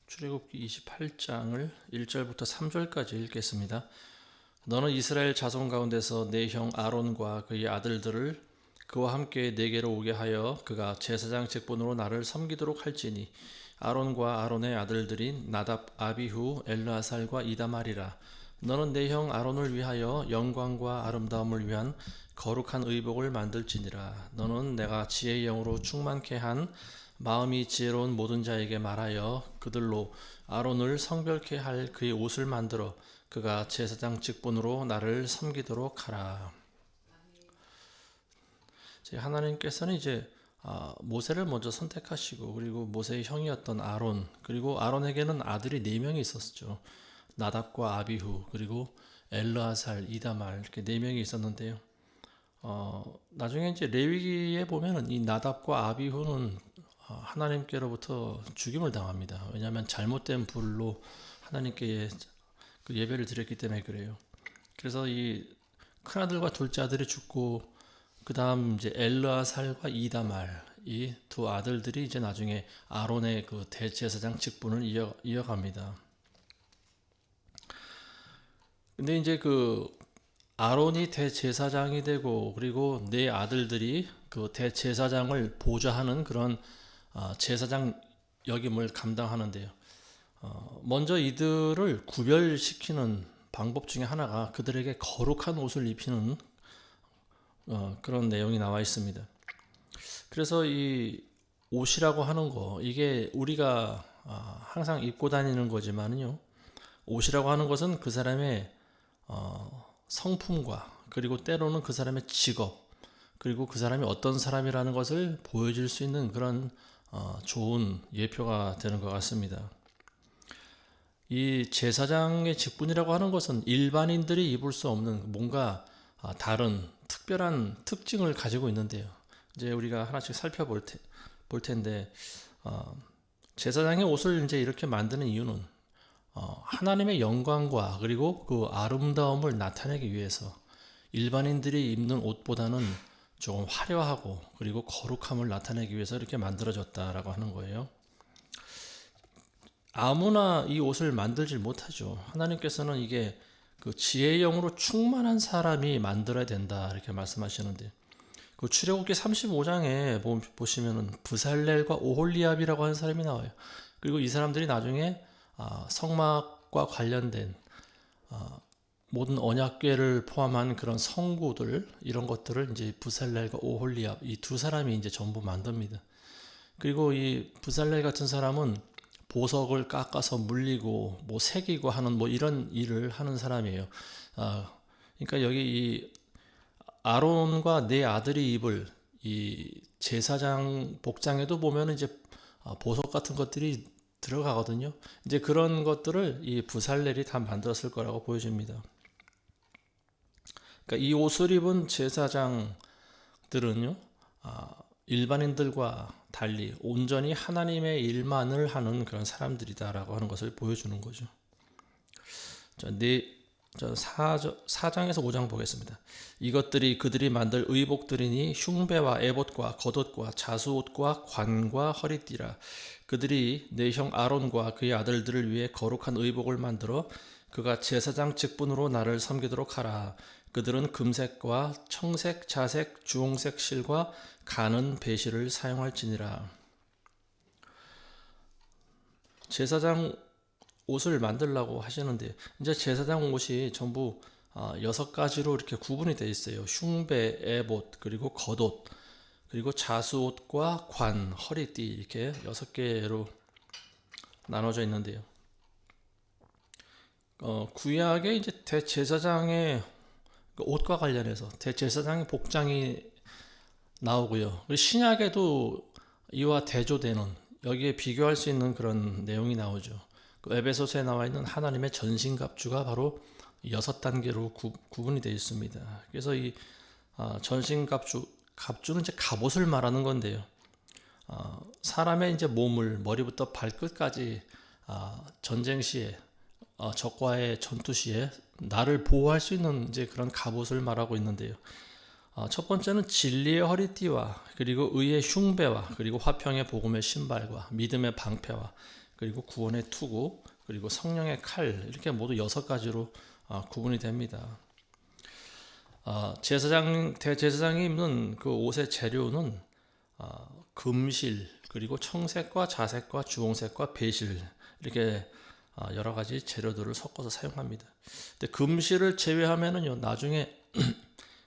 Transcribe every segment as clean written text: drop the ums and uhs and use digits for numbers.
출애굽기 28장을 1절부터 3절까지 읽겠습니다. 너는 이스라엘 자손 가운데서 내 형 아론과 그의 아들들을 그와 함께 내게로 오게 하여 그가 제사장 직분으로 나를 섬기도록 할지니 아론과 아론의 아들들인 나답, 아비후, 엘르아살과 이다말이라. 너는 내 형 아론을 위하여 영광과 아름다움을 위한 거룩한 의복을 만들지니라. 너는 내가 지혜의 영으로 충만케 한 마음이 지혜로운 모든 자에게 말하여 그들로 아론을 성별케 할 그의 옷을 만들어 그가 제사장 직분으로 나를 섬기도록 하라. 하나님께서는 이제 모세를 먼저 선택하시고, 그리고 모세의 형이었던 아론, 그리고 아론에게는 아들이 4명이 있었죠. 나답과 아비후, 그리고 엘르아살, 이다말, 이렇게 4명이 있었는데요. 나중에 이제 레위기에 보면은 이 나답과 아비후는 하나님께로부터 죽임을 당합니다. 왜냐하면 잘못된 불로 하나님께 그 예배를 드렸기 때문에 그래요. 그래서 이 큰아들과 둘째 아들이 죽고, 그 다음 이제 엘르아살과 이다말, 이 두 아들들이 이제 나중에 아론의 그 대제사장 직분을 이어갑니다. 근데 이제 그 아론이 대제사장이 되고, 그리고 4아들들이 그 대제사장을 보좌하는 그런 제사장 역임을 감당하는데요. 먼저 이들을 구별시키는 방법 중에 하나가 그들에게 거룩한 옷을 입히는 그런 내용이 나와 있습니다. 그래서 이 옷이라고 하는 거, 이게 우리가 항상 입고 다니는 거지만요, 옷이라고 하는 것은 그 사람의 성품과, 그리고 때로는 그 사람의 직업, 그리고 그 사람이 어떤 사람이라는 것을 보여줄 수 있는 그런 좋은 예표가 되는 것 같습니다. 이 제사장의 직분이라고 하는 것은 일반인들이 입을 수 없는 뭔가 다른 특별한 특징을 가지고 있는데요. 이제 우리가 하나씩 살펴볼 텐데, 제사장의 옷을 이제 이렇게 만드는 이유는 하나님의 영광과 그리고 그 아름다움을 나타내기 위해서 일반인들이 입는 옷보다는 조금 화려하고 그리고 거룩함을 나타내기 위해서 이렇게 만들어졌다라고 하는 거예요. 아무나 이 옷을 만들질 못하죠. 하나님께서는 이게 그 지혜의 영으로 충만한 사람이 만들어야 된다, 이렇게 말씀하시는데, 그 출애굽기 35장에 보시면은 브살렐과 오홀리압이라고 하는 사람이 나와요. 그리고 이 사람들이 나중에 성막과 관련된 모든 언약궤를 포함한 그런 성구들, 이런 것들을 이제 브살렐과 오홀리압, 이 두 사람이 이제 전부 만듭니다. 그리고 이 브살렐 같은 사람은 보석을 깎아서 물리고 뭐 새기고 하는 뭐 이런 일을 하는 사람이에요. 그러니까 여기 이 아론과 4아들이 입을 이 제사장 복장에도 보면 이제 보석 같은 것들이 들어가거든요. 이제 그런 것들을 이 브살렐이 다 만들었을 거라고 보여집니다. 그러니까 이 옷을 입은 제사장들은요, 일반인들과 달리 온전히 하나님의 일만을 하는 그런 사람들이다라고 하는 것을 보여주는 거죠. 4장에서 5장 보겠습니다. 이것들이 그들이 만들 의복들이니 흉배와 에봇과 겉옷과 자수옷과 관과 허리띠라. 그들이 내 형 아론과 그의 아들들을 위해 거룩한 의복을 만들어 그가 제사장 직분으로 나를 섬기도록 하라. 그들은 금색과 청색, 자색, 주홍색 실과 가는 배실을 사용할지니라. 제사장 옷을 만들라고 하시는데, 이제 제사장 옷이 전부 6가지로 이렇게 구분이 되어 있어요. 흉배, 에봇, 그리고 겉옷, 그리고 자수옷과 관, 허리띠, 이렇게 6개로 나눠져 있는데요. 구약에 이제 대제사장의 옷과 관련해서 대제사장의 복장이 나오고요. 신약에도 이와 대조되는, 여기에 비교할 수 있는 그런 내용이 나오죠. 그 에베소서에 나와 있는 하나님의 전신갑주가 바로 6단계로 구분이 되어 있습니다. 그래서 이 갑주는 이제 갑옷을 말하는 건데요. 사람의 이제 몸을 머리부터 발끝까지 전쟁 시에 적과의 전투 시에 나를 보호할 수 있는 이제 그런 갑옷을 말하고 있는데요. 첫 번째는 진리의 허리띠와 그리고 의의 흉배와 그리고 화평의 복음의 신발과 믿음의 방패와 그리고 구원의 투구, 그리고 성령의 칼, 이렇게 모두 6가지로 구분이 됩니다. 대제사장이 입는 그 옷의 재료는 금실, 그리고 청색과 자색과 주홍색과 배실, 이렇게 여러 가지 재료들을 섞어서 사용합니다. 근데 금실을 제외하면은요, 나중에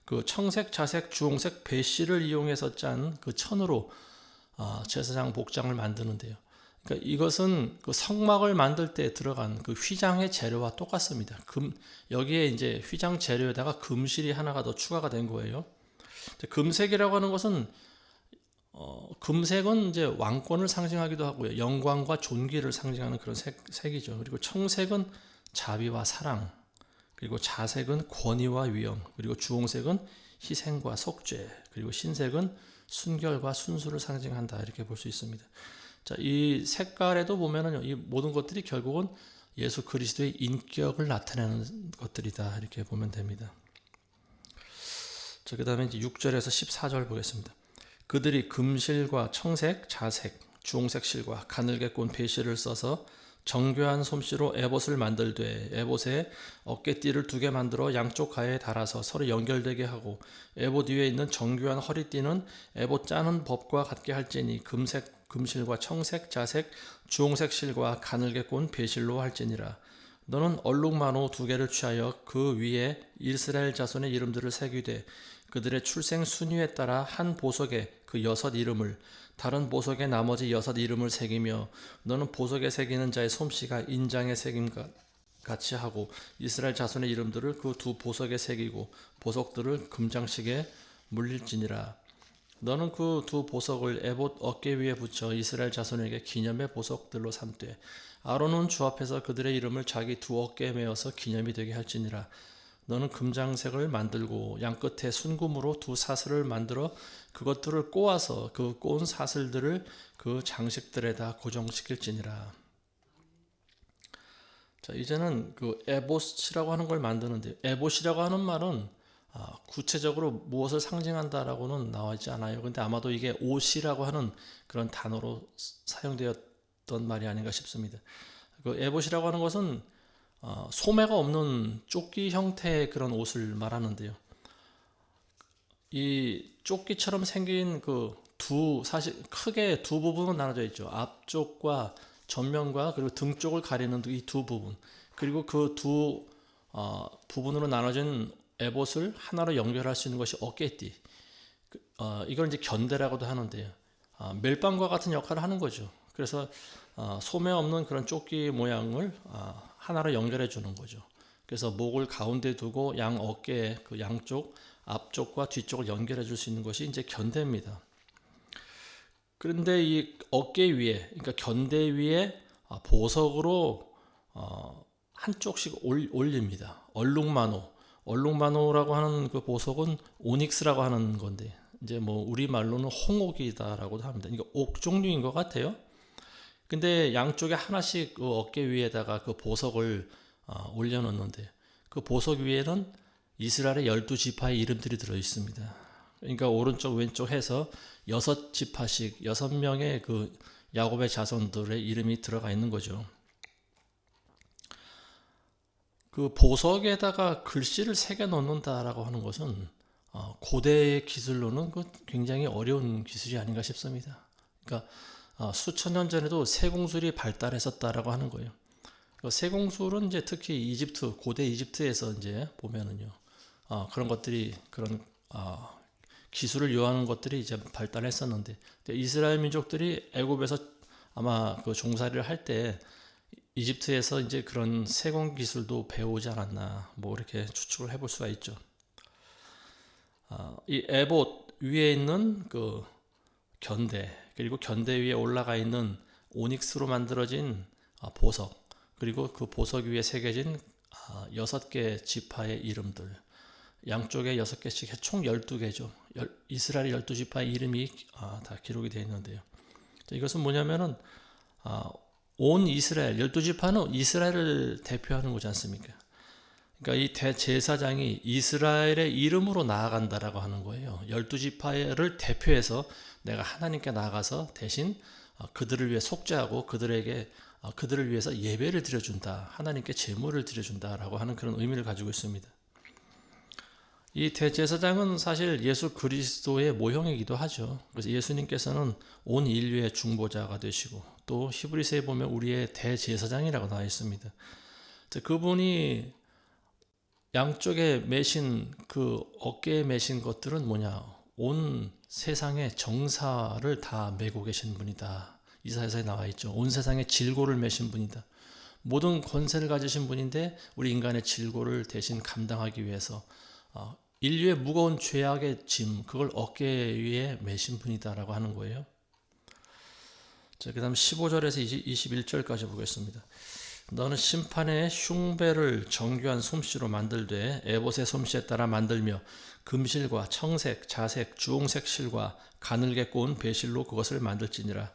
그 청색, 자색, 주홍색, 배실을 이용해서 짠 그 천으로 제사장 복장을 만드는데요. 그러니까 이것은 그 성막을 만들 때 들어간 그 휘장의 재료와 똑같습니다. 여기에 이제 휘장 재료에다가 금실이 하나가 더 추가가 된 거예요. 금색이라고 하는 것은 금색은 이제 왕권을 상징하기도 하고요. 영광과 존귀를 상징하는 그런 색이죠. 그리고 청색은 자비와 사랑, 그리고 자색은 권위와 위엄, 그리고 주홍색은 희생과 속죄, 그리고 흰색은 순결과 순수를 상징한다, 이렇게 볼 수 있습니다. 자, 이 색깔에도 보면은 이 모든 것들이 결국은 예수 그리스도의 인격을 나타내는 것들이다, 이렇게 보면 됩니다. 자, 그다음에 이제 6절에서 14절 보겠습니다. 그들이 금실과 청색, 자색, 주홍색 실과 가늘게 꼰 배실을 써서 정교한 솜씨로 에봇을 만들되 에봇에 어깨띠를 2개 만들어 양쪽 가에 달아서 서로 연결되게 하고 에봇 위에 있는 정교한 허리띠는 에봇 짜는 법과 같게 할지니 금실과 청색, 자색, 주홍색 실과 가늘게 꼰 배실로 할지니라. 너는 얼룩만호 2개를 취하여 그 위에 이스라엘 자손의 이름들을 새기되 그들의 출생 순위에 따라 한 보석에 그 6 이름을, 다른 보석에 나머지 6 이름을 새기며 너는 보석에 새기는 자의 솜씨가 인장에 새김과 같이 하고 이스라엘 자손의 이름들을 그 2 보석에 새기고 보석들을 금장식에 물릴지니라. 너는 그 2 보석을 에봇 어깨 위에 붙여 이스라엘 자손에게 기념의 보석들로 삼되 아론은 주 앞에서 그들의 이름을 자기 2 어깨에 메어서 기념이 되게 할지니라. 너는 금장색을 만들고 양끝에 순금으로 2 사슬을 만들어 그것들을 꼬아서 그 꼬은 사슬들을 그 장식들에다 고정시킬지니라. 자, 이제는 그 에봇이라고 하는 걸 만드는데, 에봇이라고 하는 말은 구체적으로 무엇을 상징한다라고는 나와 있지 않아요. 근데 아마도 이게 옷이라고 하는 그런 단어로 사용되었던 말이 아닌가 싶습니다. 그 에봇이라고 하는 것은 소매가 없는 조끼 형태의 그런 옷을 말하는데요. 이 조끼처럼 생긴 사실 크게 2 부분은 나눠져 있죠. 앞쪽과 전면과 그리고 등 쪽을 가리는 이 2 부분, 그리고 그 2 부분으로 나눠진 에봇을 하나로 연결할 수 있는 것이 어깨띠. 이걸 이제 견대라고도 하는데요. 멜빵과 같은 역할을 하는 거죠. 그래서 소매 없는 그런 조끼 모양을 하나로 연결해 주는 거죠. 그래서 목을 가운데 두고 양 어깨의 그 양쪽, 앞쪽과 뒤쪽을 연결해 줄 수 있는 것이 이제 견대입니다. 그런데 이 어깨 위에, 그러니까 견대 위에 보석으로 한쪽씩 올립니다. 얼룩마노라고 하는 그 보석은 오닉스라고 하는 건데, 이제 뭐 우리 말로는 홍옥이다라고도 합니다. 그러니까 옥 종류인 것 같아요. 근데 양쪽에 하나씩 그 어깨 위에다가 그 보석을 올려놓는데, 그 보석 위에는 이스라엘의 12지파의 이름들이 들어 있습니다. 그러니까 오른쪽 왼쪽 해서 6지파씩 6명의 그 야곱의 자손들의 이름이 들어가 있는 거죠. 그 보석에다가 글씨를 새겨 넣는다라고 하는 것은 고대의 기술로는 굉장히 어려운 기술이 아닌가 싶습니다. 그러니까 수천 년 전에도 세공술이 발달했었다라고 하는 거예요. 세공술은 이제 특히 고대 이집트에서 이제 보면은요, 그런 것들이 그런 기술을 요하는 것들이 이제 발달했었는데, 이스라엘 민족들이 애굽에서 아마 그 종살이를 할 때 이집트에서 이제 그런 세공 기술도 배우지 않았나, 뭐 이렇게 추측을 해볼 수가 있죠. 이 에봇 위에 있는 그 견대, 그리고 견대 위에 올라가 있는 오닉스로 만들어진 보석, 그리고 그 보석 위에 새겨진 6개 지파의 이름들, 양쪽에 6개씩 총 12개죠. 이스라엘 12지파의 이름이 다 기록이 되어 있는데요. 이것은 뭐냐면은 온 이스라엘, 12지파는 이스라엘을 대표하는 거지 않습니까? 그러니까 이 대제사장이 이스라엘의 이름으로 나아간다라고 하는 거예요. 12지파를 대표해서 내가 하나님께 나아가서 대신 그들을 위해 속죄하고 그들에게 그들을 위해서 예배를 드려준다, 하나님께 제물을 드려준다라고 하는 그런 의미를 가지고 있습니다. 이 대제사장은 사실 예수 그리스도의 모형이기도 하죠. 그래서 예수님께서는 온 인류의 중보자가 되시고, 또 히브리서에 보면 우리의 대제사장이라고 나와 있습니다. 그분이 양쪽에 매신 그 어깨에 매신 것들은 뭐냐? 온 세상의 정사를 다 메고 계신 분이다. 이사야서에 나와 있죠. 온 세상의 질고를 메신 분이다. 모든 권세를 가지신 분인데 우리 인간의 질고를 대신 감당하기 위해서 인류의 무거운 죄악의 짐, 그걸 어깨 위에 메신 분이다라고 하는 거예요. 자, 그다음 15절에서 21절까지 보겠습니다. 너는 심판의 흉배를 정교한 솜씨로 만들되 에봇의 솜씨에 따라 만들며 금실과 청색, 자색, 주홍색 실과 가늘게 꼬은 배실로 그것을 만들지니라.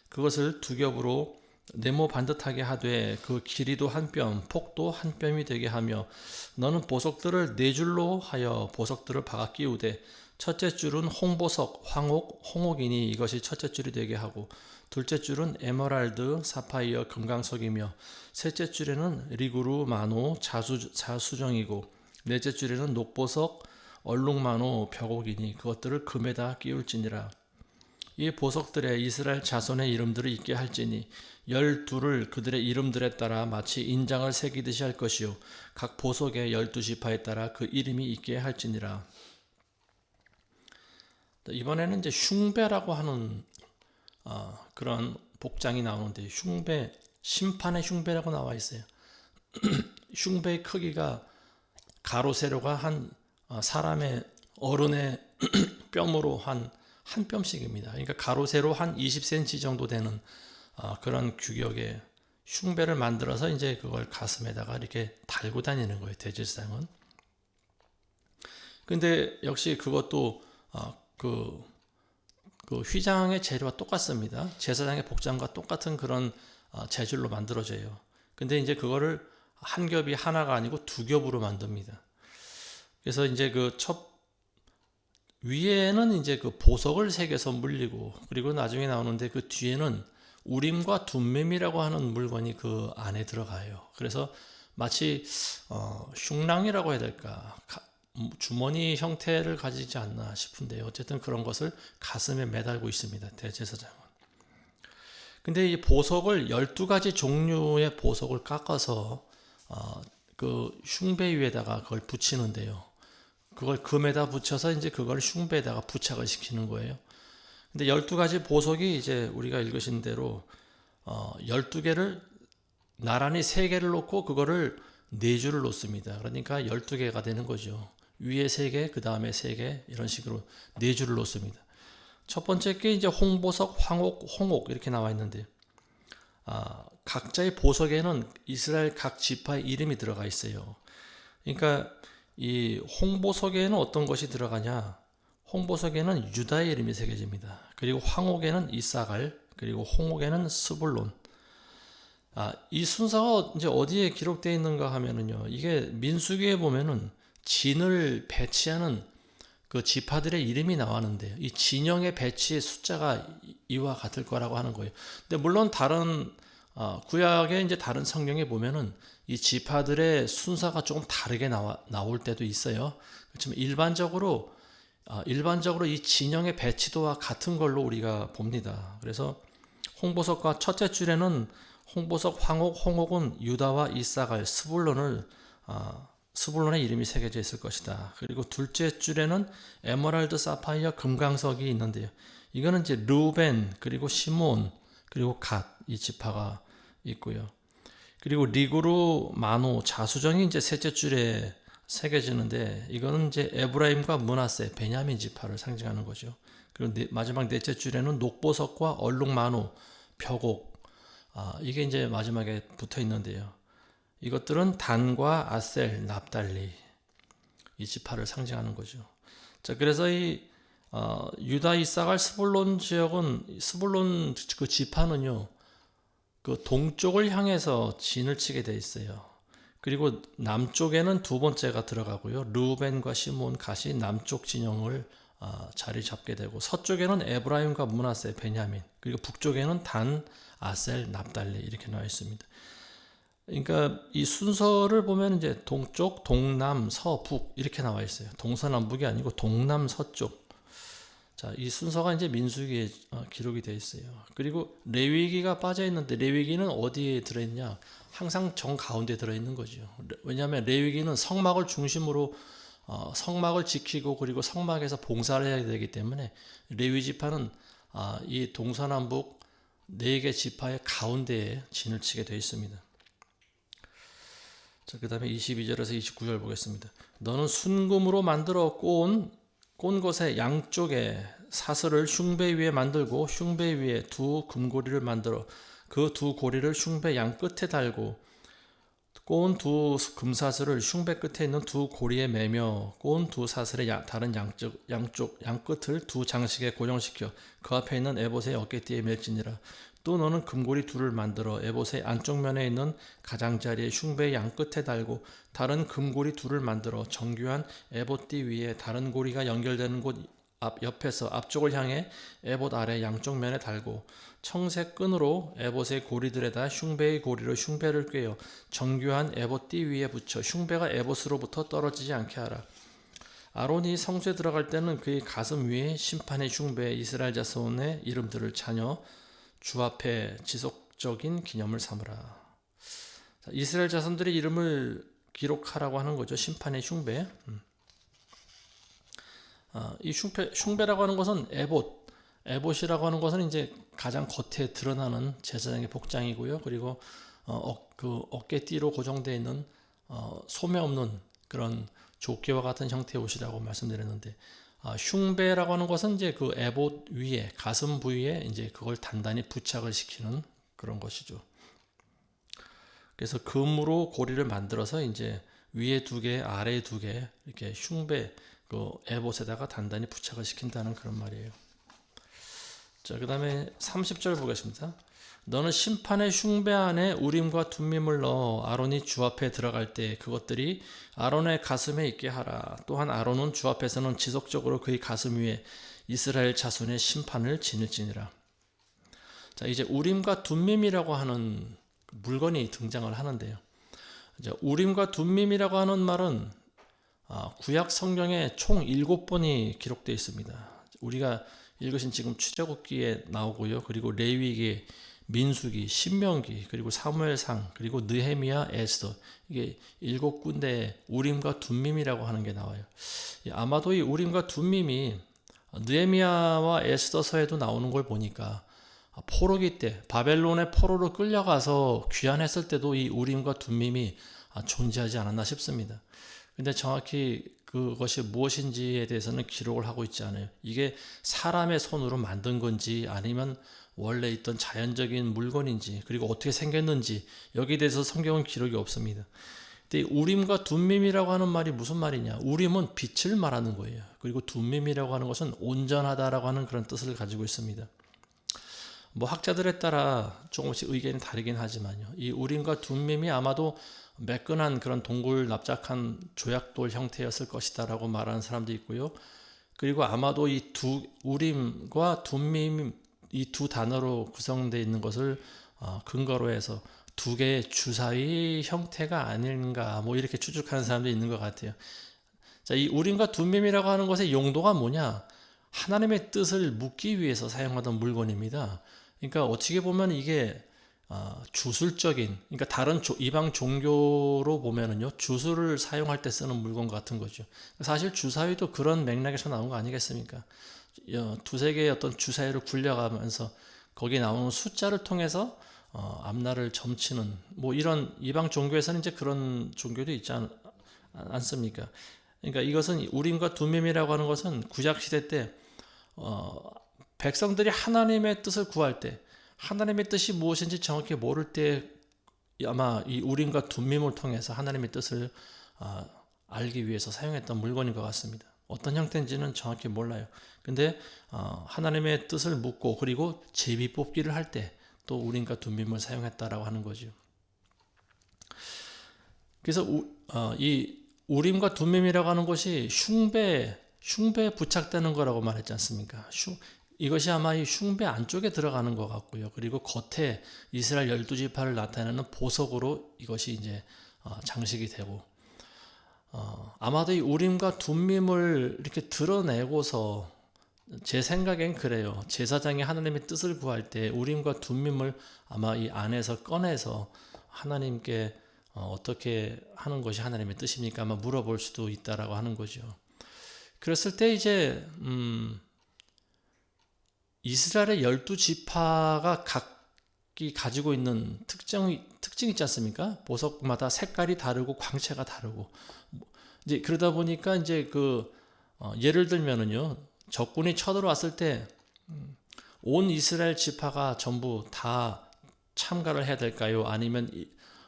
그것을 두 겹으로 네모 반듯하게 하되 그 길이도 한 뼘, 폭도 한 뼘이 되게 하며 너는 보석들을 네 줄로 하여 보석들을 박아 끼우되 첫째 줄은 홍보석, 황옥, 홍옥이니 이것이 첫째 줄이 되게 하고 둘째 줄은 에메랄드, 사파이어, 금강석이며 셋째 줄에는 리구르, 마노, 자수정이고 넷째 줄에는 녹보석, 얼룩마노, 벽옥이니 그것들을 금에다 끼울지니라. 이 보석들에 이스라엘 자손의 이름들을 있게 할지니 12를 그들의 이름들에 따라 마치 인장을 새기듯이 할 것이요 각 보석의 12지파에 따라 그 이름이 있게 할지니라. 이번에는 이제 흉배라고 하는 그런 복장이 나오는데, 흉배, 심판의 흉배라고 나와 있어요. 흉배의 크기가 가로 세로가 한 사람의 어른의 뼘으로 한 뼘씩입니다. 그러니까 가로 세로 한 20cm 정도 되는 그런 규격의 흉배를 만들어서 이제 그걸 가슴에다가 이렇게 달고 다니는 거예요, 대제사장은. 근데 역시 그것도 그 휘장의 재료와 똑같습니다. 제사장의 복장과 똑같은 그런 재질로 만들어져요. 근데 이제 그거를 한 겹이 하나가 아니고 두 겹으로 만듭니다. 그래서 이제 그 위에는 이제 그 보석을 새겨서 물리고, 그리고 나중에 나오는데 그 뒤에는 우림과 둠mem이라고 하는 물건이 그 안에 들어가요. 그래서 마치 흉랑이라고 해야 될까, 주머니 형태를 가지지 않나 싶은데 어쨌든 그런 것을 가슴에 매달고 있습니다, 대제사장은. 근데 이 보석을 12가지 종류의 보석을 깎아서 그 흉배 위에다가 그걸 붙이는데요. 그걸 금에다 붙여서 이제 그걸 흉배에다가 부착을 시키는 거예요. 근데 12가지 보석이 이제 우리가 읽으신 대로 12개를 나란히 3개를 놓고 그거를 4줄을 놓습니다. 그러니까 12개가 되는 거죠. 위에 3개, 그 다음에 3개, 이런 식으로 4줄을 놓습니다. 첫 번째 게 이제 홍보석, 황옥, 홍옥 이렇게 나와 있는데, 각자의 보석에는 이스라엘 각 지파의 이름이 들어가 있어요. 그러니까 이 홍보석에는 어떤 것이 들어가냐? 홍보석에는 유다의 이름이 새겨집니다. 그리고 황옥에는 이사갈, 그리고 홍옥에는 스불론. 이 순서가 이제 어디에 기록되어 있는가 하면은요, 이게 민수기에 보면은 진을 배치하는 그 지파들의 이름이 나왔는데요. 이 진영의 배치의 숫자가 이와 같을 거라고 하는 거예요. 근데 물론 다른 구약의 이제 다른 성경에 보면은 이 지파들의 순서가 조금 다르게 나올 때도 있어요. 그렇지만 일반적으로 이 진영의 배치도와 같은 걸로 우리가 봅니다. 그래서 홍보석과 첫째 줄에는 홍보석, 황옥, 홍옥은 유다와 이사갈, 스불론의 이름이 새겨져 있을 것이다. 그리고 둘째 줄에는 에메랄드, 사파이어, 금강석이 있는데요. 이거는 이제 르우벤, 그리고 시몬, 그리고 갓, 이 지파가 있고요. 그리고 리구르, 마노, 자수정이 이제 셋째 줄에 새겨지는데, 이거는 이제 에브라임과 므낫세, 베냐민 지파를 상징하는 거죠. 그리고 마지막 넷째 줄에는 녹보석과 얼룩마노, 벽옥, 이게 이제 마지막에 붙어 있는데요. 이것들은 단과 아셀, 납달리, 이 지파를 상징하는 거죠. 자, 그래서 이 유다, 이사갈, 스불론 지역은, 스불론 그 지파는요, 그 동쪽을 향해서 진을 치게 돼 있어요. 그리고 남쪽에는 두 번째가 들어가고요. 르우벤과 시몬, 갓이 남쪽 진영을 자리 잡게 되고, 서쪽에는 에브라임과 므낫세, 베냐민, 그리고 북쪽에는 단, 아셀, 납달리 이렇게 나와 있습니다. 그러니까 이 순서를 보면 이제 동쪽, 동남, 서북 이렇게 나와 있어요. 동서남북이 아니고 동남, 서쪽. 자, 이 순서가 이제 민수기에 기록이 되어 있어요. 그리고 레위기가 빠져 있는데, 레위기는 어디에 들어 있냐? 항상 정 가운데 들어 있는 거죠. 왜냐하면 레위기는 성막을 중심으로 성막을 지키고, 그리고 성막에서 봉사를 해야 되기 때문에 레위 지파는 이 동서남북 네 개 지파의 가운데에 진을 치게 되어 있습니다. 자, 그 다음에 22절에서 29절 보겠습니다. 너는 순금으로 만들어 꼰 곳의 양쪽에 사슬을 흉배 위에 만들고, 흉배 위에 두 금고리를 만들어 그 두 고리를 흉배 양 끝에 달고, 꼰 두 금사슬을 흉배 끝에 있는 두 고리에 매며, 꼰 두 사슬의 다른 양쪽 양 끝을 두 장식에 고정시켜 그 앞에 있는 에봇의 어깨띠에 멜지니라. 또 너는 금고리 둘을 만들어 에봇의 안쪽 면에 있는 가장자리에 흉배의 양 끝에 달고, 다른 금고리 둘을 만들어 정교한 에봇띠 위에 다른 고리가 연결되는 곳 옆에서 앞쪽을 향해 에봇 아래 양쪽 면에 달고, 청색 끈으로 에봇의 고리들에다 흉배의 고리로 흉배를 꿰어 정교한 에봇띠 위에 붙여 흉배가 에봇으로부터 떨어지지 않게 하라. 아론이 성소에 들어갈 때는 그의 가슴 위에 심판의 흉배 이스라엘 자손의 이름들을 자녀 주 앞에 지속적인 기념을 삼으라. 이스라엘 자손들의 이름을 기록하라고 하는 거죠. 심판의 흉배. 이 흉배라고 하는 것은 에봇이라고 하는 것은 이제 가장 겉에 드러나는 제사장의 복장이고요. 그리고 그 어깨띠로 고정되어 있는 소매 없는 그런 조끼와 같은 형태의 옷이라고 말씀드렸는데, 흉배라고 하는 것은 이제 그 에봇 위에 가슴 부위에 이제 그걸 단단히 부착을 시키는 그런 것이죠. 그래서 금으로 고리를 만들어서 이제 위에 두 개, 아래에 두 개 이렇게 흉배 그 에봇에다가 단단히 부착을 시킨다는 그런 말이에요. 자, 그 다음에 30절 보겠습니다. 너는 심판의 흉배 안에 우림과 둠밈을 넣어 아론이 주 앞에 들어갈 때 그것들이 아론의 가슴에 있게 하라. 또한 아론은 주 앞에서는 지속적으로 그의 가슴 위에 이스라엘 자손의 심판을 지닐지니라. 자, 이제 우림과 둠밈이라고 하는 물건이 등장을 하는데요. 이제 우림과 둠밈이라고 하는 말은 구약 성경에 총 7번이 기록되어 있습니다. 우리가 읽으신 지금 출애굽기에 나오고요. 그리고 레위기, 민수기, 신명기, 그리고 사무엘상, 그리고 느헤미야, 에스더, 이게 7군데의 우림과 둠밈이라고 하는 게 나와요. 아마도 이 우림과 둠밈이 느헤미야와 에스더서에도 나오는 걸 보니까 포로기 때 바벨론의 포로로 끌려가서 귀환했을 때도 이 우림과 둠밈이 존재하지 않았나 싶습니다. 근데 정확히 그것이 무엇인지에 대해서는 기록을 하고 있지 않아요. 이게 사람의 손으로 만든 건지 아니면 원래 있던 자연적인 물건인지, 그리고 어떻게 생겼는지 여기에 대해서 성경은 기록이 없습니다. 근데 우림과 둠밈이라고 하는 말이 무슨 말이냐? 우림은 빛을 말하는 거예요. 그리고 둠밈이라고 하는 것은 온전하다라고 하는 그런 뜻을 가지고 있습니다. 뭐 학자들에 따라 조금씩 의견이 다르긴 하지만요. 이 우림과 둠밈이 아마도 매끈한 그런 동굴 납작한 조약돌 형태였을 것이다라고 말하는 사람도 있고요. 그리고 아마도 이 우림과 둠밈 이 두 단어로 구성되어 있는 것을 근거로 해서 두 개의 주사위 형태가 아닌가 뭐 이렇게 추측하는 사람도 있는 것 같아요. 자, 이 우림과 둠밈이라고 하는 것의 용도가 뭐냐? 하나님의 뜻을 묻기 위해서 사용하던 물건입니다. 그러니까 어떻게 보면 이게 주술적인, 그러니까 다른 이방 종교로 보면은요, 주술을 사용할 때 쓰는 물건 같은 거죠. 사실 주사위도 그런 맥락에서 나온 거 아니겠습니까? 두세 개의 어떤 주사위를 굴려가면서 거기에 나오는 숫자를 통해서 앞날을 점치는 뭐 이런 이방 종교에서는 이제 그런 종교도 있지 않습니까? 그러니까 이것은 우림과 둠밈이라고 하는 것은 구약 시대 때 백성들이 하나님의 뜻을 구할 때, 하나님의 뜻이 무엇인지 정확히 모를 때 아마 이 우림과 둠밈을 통해서 하나님의 뜻을 알기 위해서 사용했던 물건인 것 같습니다. 어떤 형태인지는 정확히 몰라요. 근데 하나님의 뜻을 묻고 그리고 제비 뽑기를 할 때 또 우림과 둠밈을 사용했다라고 하는 거죠. 그래서 이 우림과 둠밈이라고 하는 것이 흉배, 흉배에 부착되는 거라고 말했지 않습니까? 이것이 아마 이 흉배 안쪽에 들어가는 것 같고요. 그리고 겉에 이스라엘 12지파를 나타내는 보석으로 이것이 이제 장식이 되고, 아마도 이 우림과 둠밈을 이렇게 드러내고서, 제 생각엔 그래요. 제사장이 하나님의 뜻을 구할 때 우림과 둠밈을 아마 이 안에서 꺼내서 하나님께 어떻게 하는 것이 하나님의 뜻입니까? 아마 물어볼 수도 있다라고 하는 거죠. 그랬을 때 이제 이스라엘의 12지파가 각기 가지고 있는 특징이 있지 않습니까? 보석마다 색깔이 다르고 광채가 다르고, 이제 그러다 보니까 이제 예를 들면은요, 적군이 쳐들어왔을 때 온 이스라엘 지파가 전부 다 참가를 해야 될까요? 아니면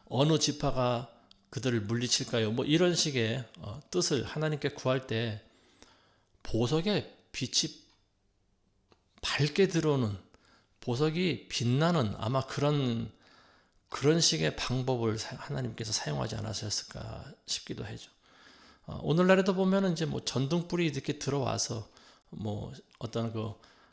어느 지파가 그들을 물리칠까요? 뭐 이런 식의 뜻을 하나님께 구할 때 보석의 빛이 밝게 들어오는, 보석이 빛나는 아마 그런 식의 방법을 하나님께서 사용하지 않으셨을까 싶기도 하죠. 오늘날에도 보면은 이제 뭐 전등불이 이렇게 들어와서 뭐 어떤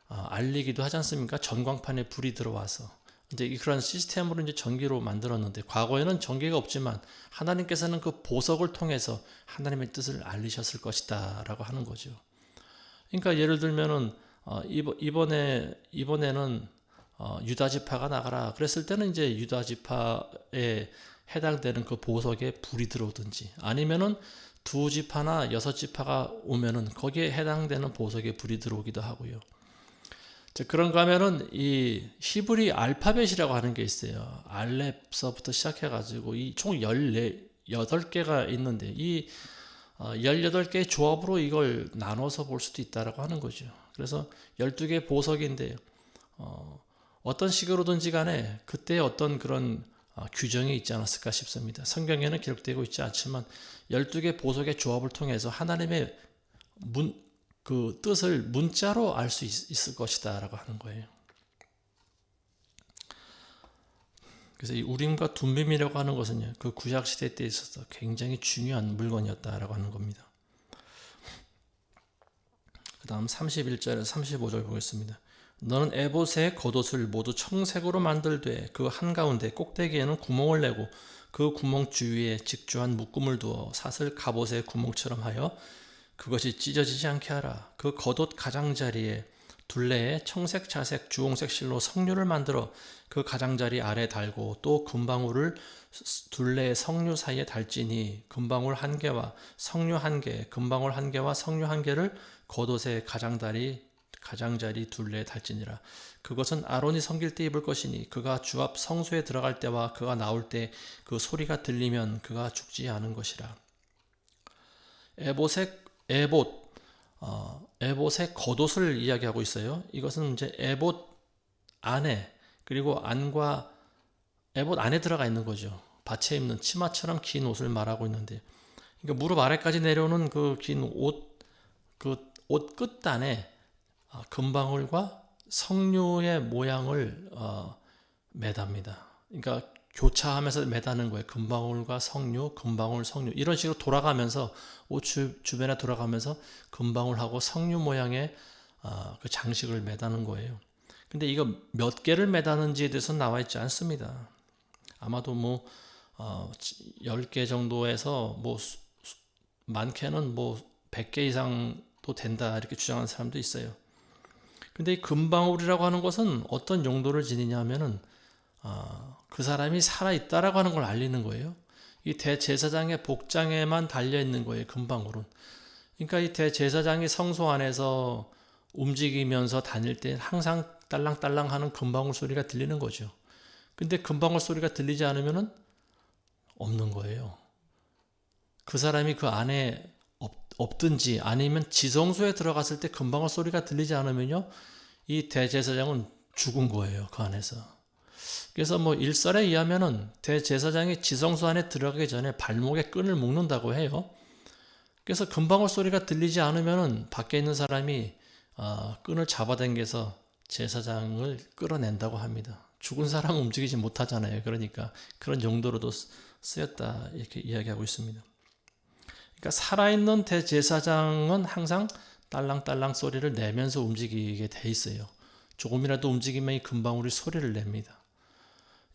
알리기도 하지 않습니까? 전광판에 불이 들어와서 이제 그런 시스템으로 이제 전기로 만들었는데, 과거에는 전기가 없지만 하나님께서는 그 보석을 통해서 하나님의 뜻을 알리셨을 것이다라고 하는 거죠. 그러니까 예를 들면은 이번에는 유다 지파가 나가라 그랬을 때는 이제 유다 지파에 해당되는 그 보석에 불이 들어오든지, 아니면은 두 지파나 여섯 지파가 오면은 거기에 해당되는 보석에 불이 들어오기도 하고요. 그런가 하면은 이 히브리 알파벳이라고 하는 게 있어요. 알렙서부터 시작해가지고 이 총 18개가 있는데, 이 18개의 조합으로 이걸 나눠서 볼 수도 있다라고 하는 거죠. 그래서 12개 보석인데, 어떤 식으로든지 간에 그때 어떤 그런 규정이 있지 않았을까 싶습니다. 성경에는 기록되고 있지 않지만 12개 보석의 조합을 통해서 하나님의 그 뜻을 문자로 알 수 있을 것이다 라고 하는 거예요. 그래서 이 우림과 둠밈이라고 하는 것은 그 구약시대 때 있어서 굉장히 중요한 물건이었다라고 하는 겁니다. 그 다음 31절에서 35절 보겠습니다. 너는 에봇의 겉옷을 모두 청색으로 만들되 그 한가운데 꼭대기에는 구멍을 내고 그 구멍 주위에 직주한 묶음을 두어 사슬 갑옷의 구멍처럼 하여 그것이 찢어지지 않게 하라. 그 겉옷 가장자리에 둘레에 청색, 자색, 주홍색 실로 석류를 만들어 그 가장자리 아래 달고, 또 금방울을 둘레의 석류 사이에 달지니 금방울 한 개와 석류 한 개, 금방울 한 개와 석류 한 개를 겉옷의 가장자리 둘레에 달지니라. 그것은 아론이 섬길 때 입을 것이니 그가 주 앞 성소에 들어갈 때와 그가 나올 때 그 소리가 들리면 그가 죽지 않은 것이라. 에봇의 겉옷을 이야기하고 있어요. 이것은 이제 에봇 안에, 그리고 에봇 안에 들어가 있는 거죠. 밭에 입는 치마처럼 긴 옷을 말하고 있는데, 그러니까 무릎 아래까지 내려오는 그 긴 옷 끝단에 금방울과 석류의 모양을 매답니다. 그러니까 교차하면서 매다는 거예요. 금방울과 석류, 금방울, 석류 이런 식으로 돌아가면서 옷 주변에 돌아가면서 금방울하고 석류 모양의 그 장식을 매다는 거예요. 근데 이거 몇 개를 매다는지에 대해서는 나와 있지 않습니다. 아마도 뭐 10개 정도에서 뭐 많게는 뭐 100개 이상도 된다 이렇게 주장하는 사람도 있어요. 근데 이 금방울이라고 하는 것은 어떤 용도를 지니냐 하면은 그 사람이 살아있다라고 하는 걸 알리는 거예요. 이 대제사장의 복장에만 달려있는 거예요, 금방울은. 그러니까 이 대제사장이 성소 안에서 움직이면서 다닐 때 항상 딸랑딸랑 하는 금방울 소리가 들리는 거죠. 근데 금방울 소리가 들리지 않으면은 없는 거예요. 그 사람이 그 안에 없든지, 아니면 지성소에 들어갔을 때 금방울 소리가 들리지 않으면요, 이 대제사장은 죽은 거예요, 그 안에서. 그래서 뭐 일설에 의하면은 대제사장이 지성소 안에 들어가기 전에 발목에 끈을 묶는다고 해요. 그래서 금방울 소리가 들리지 않으면은 밖에 있는 사람이 끈을 잡아당겨서 제사장을 끌어낸다고 합니다. 죽은 사람은 움직이지 못하잖아요. 그러니까 그런 용도로도 쓰였다 이렇게 이야기하고 있습니다. 그러니까 살아있는 대제사장은 항상 딸랑딸랑 소리를 내면서 움직이게 돼 있어요. 조금이라도 움직이면 이 금방울이 소리를 냅니다.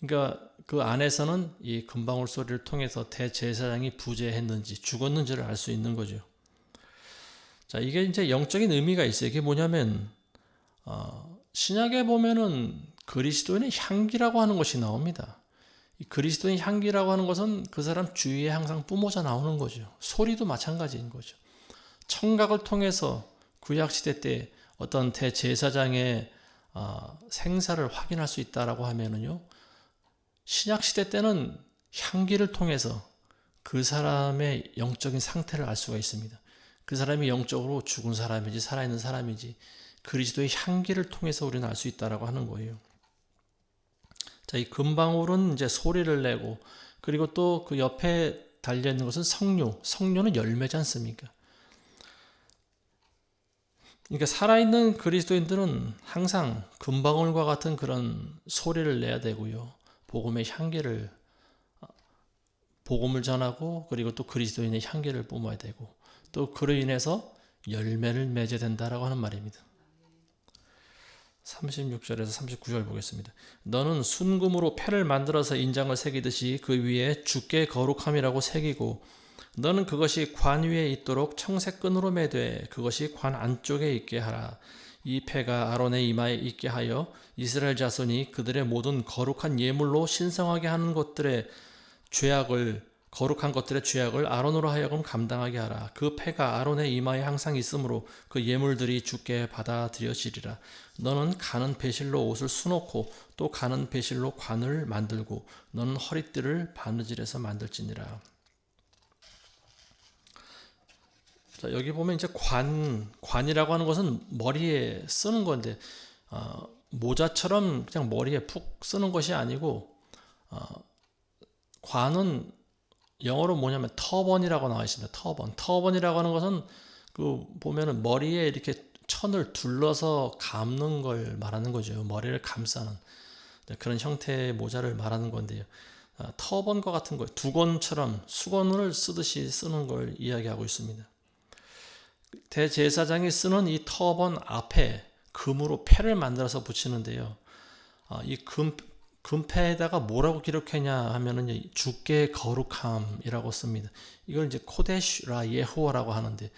그러니까 그 안에서는 이 금방울 소리를 통해서 대제사장이 부재했는지 죽었는지를 알 수 있는 거죠. 자, 이게 이제 영적인 의미가 있어요. 이게 뭐냐면 신약에 보면은 그리스도인의 향기라고 하는 것이 나옵니다. 이 그리스도인 향기라고 하는 것은 그 사람 주위에 항상 뿜어져 나오는 거죠. 소리도 마찬가지인 거죠. 청각을 통해서 구약시대 때 어떤 대제사장의 생사를 확인할 수 있다라고 하면은요, 신약시대 때는 향기를 통해서 그 사람의 영적인 상태를 알 수가 있습니다. 그 사람이 영적으로 죽은 사람인지 살아있는 사람인지 그리스도의 향기를 통해서 우리는 알 수 있다라고 하는 거예요. 자, 이 금방울은 이제 소리를 내고, 그리고 또 그 옆에 달려 있는 것은 석류. 석류는 열매지 않습니까? 그러니까 살아있는 그리스도인들은 항상 금방울과 같은 그런 소리를 내야 되고요. 복음의 향기를, 복음을 전하고, 그리고 또 그리스도인의 향기를 뿜어야 되고, 또 그로 인해서 열매를 맺어야 된다라고 하는 말입니다. 36절에서 39절 보겠습니다. 너는 순금으로 패를 만들어서 인장을 새기듯이 그 위에 주께 거룩함이라고 새기고, 너는 그것이 관 위에 있도록 청색 끈으로 매되 그것이 관 안쪽에 있게 하라. 이 패가 아론의 이마에 있게 하여 이스라엘 자손이 그들의 모든 거룩한 예물로 신성하게 하는 것들의 죄악을, 거룩한 것들의 죄악을 아론으로 하여금 감당하게 하라. 그 패가 아론의 이마에 항상 있으므로 그 예물들이 주께 받아들여지리라. 너는 가는 배실로 옷을 수놓고 또 가는 배실로 관을 만들고 너는 허리띠를 바느질해서 만들지니라. 자, 여기 보면 이제 관이라고 하는 것은 머리에 쓰는 건데, 모자처럼 그냥 머리에 푹 쓰는 것이 아니고, 관은 영어로 뭐냐면 터번이라고 나와 있습니다. 터번이라고 하는 것은 그 보면은 머리에 이렇게 천을 둘러서 감는 걸 말하는 거죠. 머리를 감싸는 그런 형태의 모자를 말하는 건데요. 터번과 같은 거, 두건처럼 수건을 쓰듯이 쓰는 걸 이야기하고 있습니다. 대제사장이 쓰는 이 터번 앞에 금으로 패를 만들어서 붙이는데요. 이 금패에다가 뭐라고 기록했냐 하면은 주께 거룩함이라고 씁니다. 이걸 이제 코데시라 예호와라고 하는데,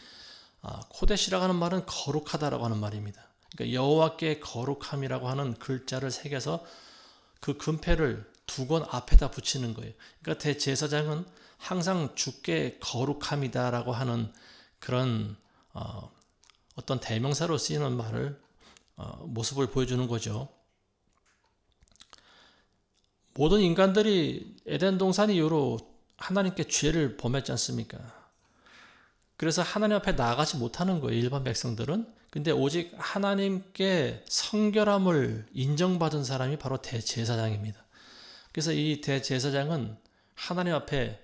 코데시라고 하는 말은 거룩하다라고 하는 말입니다. 그러니까 여호와께 거룩함이라고 하는 글자를 새겨서 그 금패를 두 건 앞에다 붙이는 거예요. 그러니까 대제사장은 항상 주께 거룩함이다라고 하는 그런 어떤 대명사로 쓰이는 말을 모습을 보여주는 거죠. 모든 인간들이 에덴 동산 이후로 하나님께 죄를 범했지 않습니까? 그래서 하나님 앞에 나아가지 못하는 거예요, 일반 백성들은. 근데 오직 하나님께 성결함을 인정받은 사람이 바로 대제사장입니다. 그래서 이 대제사장은 하나님 앞에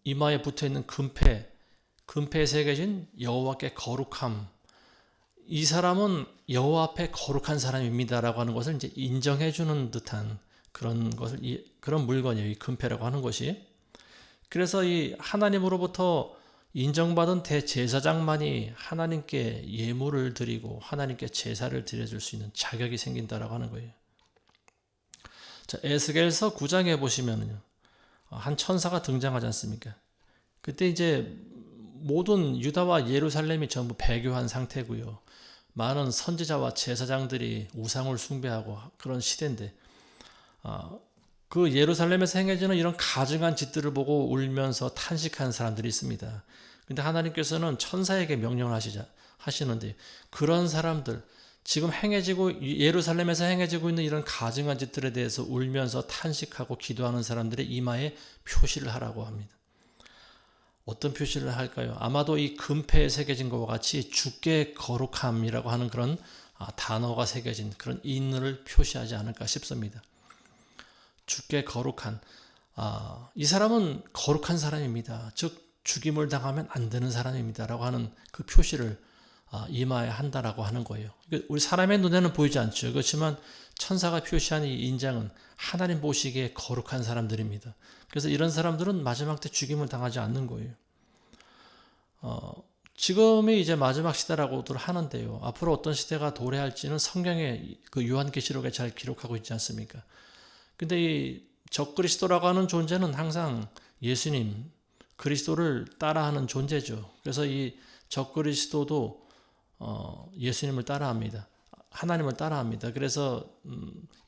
이마에 붙어있는 금패에 새겨진 여호와께 거룩함, 이 사람은 여호와 앞에 거룩한 사람입니다라고 하는 것을 이제 인정해주는 듯한 그런 물건이에요, 이 금패라고 하는 것이. 그래서 이 하나님으로부터 인정받은 대제사장만이 하나님께 예물을 드리고 하나님께 제사를 드려줄 수 있는 자격이 생긴다라고 하는 거예요. 자, 에스겔서 9장에 보시면은요, 한 천사가 등장하지 않습니까? 그때 이제 모든 유다와 예루살렘이 전부 배교한 상태고요. 많은 선지자와 제사장들이 우상을 숭배하고 그런 시대인데, 그 예루살렘에서 행해지는 이런 가증한 짓들을 보고 울면서 탄식하는 사람들이 있습니다. 근데 하나님께서는 천사에게 명령을 하시는데, 그런 사람들, 지금 예루살렘에서 행해지고 있는 이런 가증한 짓들에 대해서 울면서 탄식하고 기도하는 사람들의 이마에 표시를 하라고 합니다. 어떤 표시를 할까요? 아마도 이 금패에 새겨진 것과 같이 주께 거룩함이라고 하는 그런 단어가 새겨진 그런 인을 표시하지 않을까 싶습니다. 주께 거룩한, 이 사람은 거룩한 사람입니다. 즉 죽임을 당하면 안 되는 사람입니다 라고 하는 그 표시를 이마에 한다라고 하는 거예요. 우리 사람의 눈에는 보이지 않죠. 그렇지만 천사가 표시한 이 인장은 하나님 보시기에 거룩한 사람들입니다. 그래서 이런 사람들은 마지막 때 죽임을 당하지 않는 거예요. 지금이 이제 마지막 시대라고들 하는데요. 앞으로 어떤 시대가 도래할지는 성경의 그 요한계시록에 잘 기록하고 있지 않습니까? 근데 이 적그리스도라고 하는 존재는 항상 예수님, 그리스도를 따라하는 존재죠. 그래서 이 적그리스도도 예수님을 따라합니다. 하나님을 따라합니다. 그래서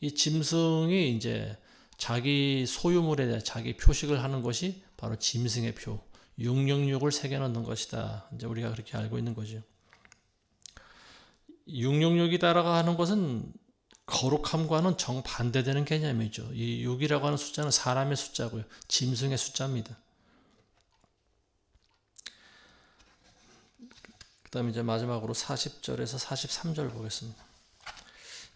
이 짐승이 이제 자기 소유물에 대해 자기 표식을 하는 것이 바로 짐승의 표, 666을 새겨넣는 것이다. 이제 우리가 그렇게 알고 있는 거죠. 666이다라고 하는 것은 거룩함과는 정반대되는 개념이죠. 이 6이라고 하는 숫자는 사람의 숫자고요. 짐승의 숫자입니다. 그 다음에 이제 마지막으로 40절에서 43절 보겠습니다.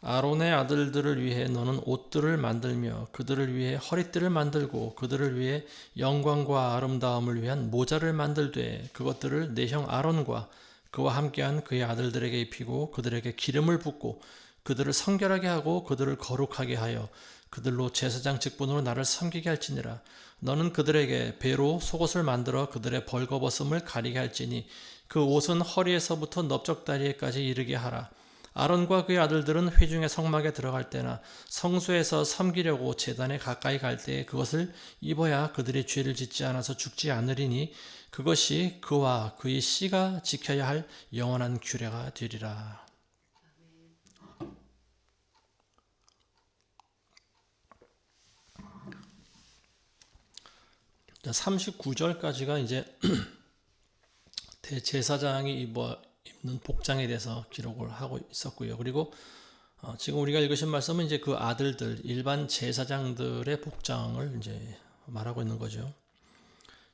아론의 아들들을 위해 너는 옷들을 만들며 그들을 위해 허리띠를 만들고 그들을 위해 영광과 아름다움을 위한 모자를 만들되 그것들을 내 형 아론과 그와 함께한 그의 아들들에게 입히고 그들에게 기름을 붓고 그들을 성결하게 하고 그들을 거룩하게 하여 그들로 제사장 직분으로 나를 섬기게 할지니라. 너는 그들에게 배로 속옷을 만들어 그들의 벌거벗음을 가리게 할지니 그 옷은 허리에서부터 넓적다리에까지 이르게 하라. 아론과 그의 아들들은 회중의 성막에 들어갈 때나 성소에서 섬기려고 제단에 가까이 갈 때에 그것을 입어야 그들이 죄를 짓지 않아서 죽지 않으리니 그것이 그와 그의 씨가 지켜야 할 영원한 규례가 되리라. 자, 39절까지가 이제 대제사장이 입는 복장에 대해서 기록을 하고 있었고요. 그리고 지금 우리가 읽으신 말씀은 이제 그 아들들, 일반 제사장들의 복장을 이제 말하고 있는 거죠.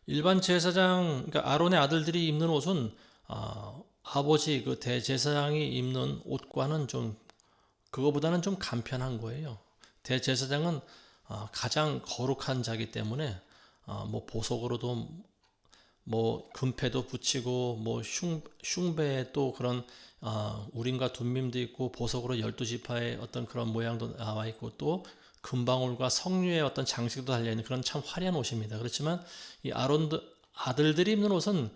일반 제사장, 그러니까 아론의 아들들이 입는 옷은 아버지 그 대제사장이 입는 옷과는 좀 그거보다는 좀 간편한 거예요. 대제사장은 가장 거룩한 자기 때문에 뭐 보석으로도 뭐 금패도 붙이고 뭐 흉배에 또 그런 우림과 둔밈도 있고 보석으로 12지파의 어떤 그런 모양도 나와 있고 또 금방울과 석류의 어떤 장식도 달려있는 그런 참 화려한 옷입니다. 그렇지만 이 아론 아들들이 입는 옷은